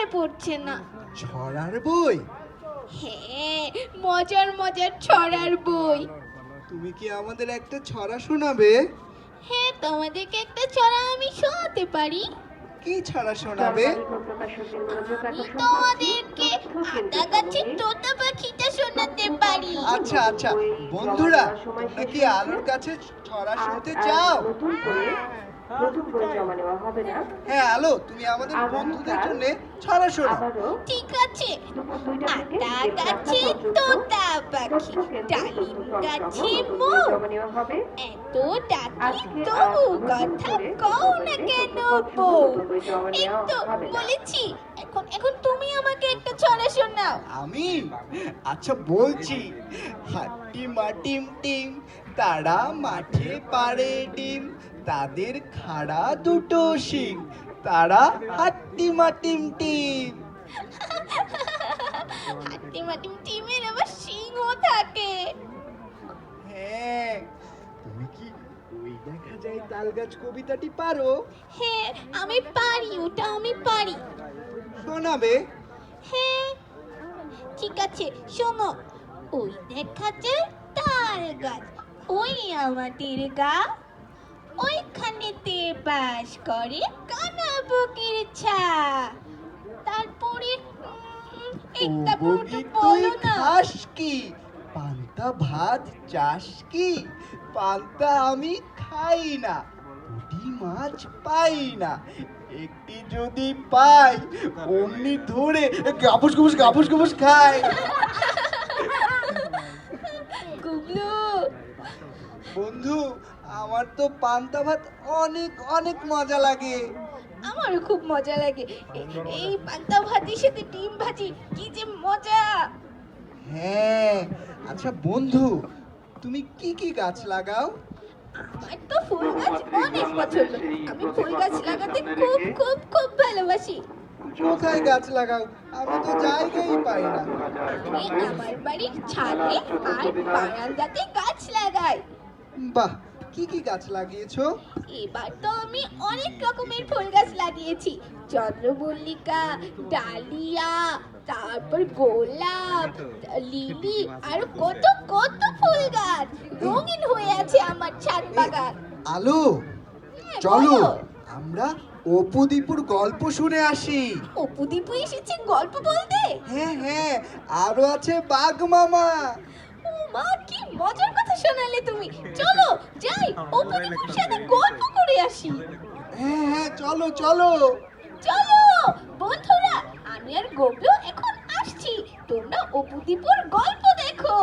মনে পড়ছে না। ছড়ার বই? হ্যাঁ, মজার মজার ছড়ার বই। তুমি কি আমাদের একটা ছড়া শোনাবে? হ্যাঁ, তোমাদেরকে একটা ছড়া আমি শোনাতে পারি। কি ছড়া শোনাবে? আমি তোমাদেরকে আতা গাছের তোতা পাখিটা শোনাতে পারি। আচ্ছা আচ্ছা, বন্ধুরা তোমরা কি আলোর কাছে ছড়া শুনতে চাও? হ্যাঁ আলো, তুমি আমাদের বন্ধুদের জন্য ছড়া শোনাও। ঠিক আছে। আতা গাছে তোতা পাখি, ডালিম গাছে মোর, এত ডাকি তবু কথা কও না কেন বউ? এই তো বলেছি, এখন এখন তুমি আমাকে একটা ছড়া শোনাও। আমি? আচ্ছা বলছি। হাট্টি মাটিম টিম, তারা মাঠে পাড়ে ডিম, তাদের খাড়া দুটো শিং, তারা হাট্টি মাটিম টিম। হাট্টি মাটিম টিমের আবার সিংহ থাকে। হ্যাঁ, তুমি কি ওই দেখা যায় তাল গাছ কবিতাটি পারো? হ্যাঁ, আমি পারি, ওটা আমি পারি। শোনাবে? হ্যাঁ, ঠিক আছে, শোনো। ওই দেখা যায় তাল গাছ, ওই আমাদের গা, ওইখানেতে বাস করে কানা বগির ছা। তারপরে একটা ও বগি, তুই বলো না। খাস কি? পান্তা ভাত চাস কি? পান্তা আমি খাই না, পুঁটি মাছ পাই না, একটি যদি পাই অমনি ধরে গাবুস গাবুস খাই। গুবলু, বন্ধু, আমার তো পান্তা ভাত অনেক অনেক মজা লাগে। আমারও খুব মজা লাগে। এই পান্তা ভাতের সাথে ডিম ভাজি, কি যে মজা। হ্যাঁ, আচ্ছা বন্ধু, তুমি কি কি গাছ লাগাও? আমার তো ফুল গাছ অনেক পছন্দ। আমি ফুল গাছ লাগাতে খুব খুব খুব ভালোবাসি। কোথায় গাছ লাগাও? আমি তো জায়গাই পাই না। আমি আমার বাড়ির ছাদে আর বারান্দাতে গাছ লাগাই। বাহ, কি কি গাছ লাগিয়েছো? এবার তো আমি অনেক রকমের ফুল গাছ লাগিয়েছি। চন্দ্রমল্লিকা, ডালিয়া, তারপর গোলাপ, লিলি আর কত কত ফুল গাছ। রঙিন হয়ে আছে আমার ছাদ বাগান। আলো, হ্যাঁ, চলো বলো। আমরা অপু দীপুর গল্প শুনে আসি। অপু দীপু এসেছে গল্প বলতে? হ্যাঁ হ্যাঁ, আরো আছে বাঘ মামা। ও মা, কি মজার কথা শোনালে তুমি। চলো যাই, অপু দীপুর সাথে গল্প করে আসি। হ্যাঁ হ্যাঁ, চলো চলো। চলো বন্ধুরা, আমি আর গবলু এখন আসছি। তোমরা অপু দীপুর গল্প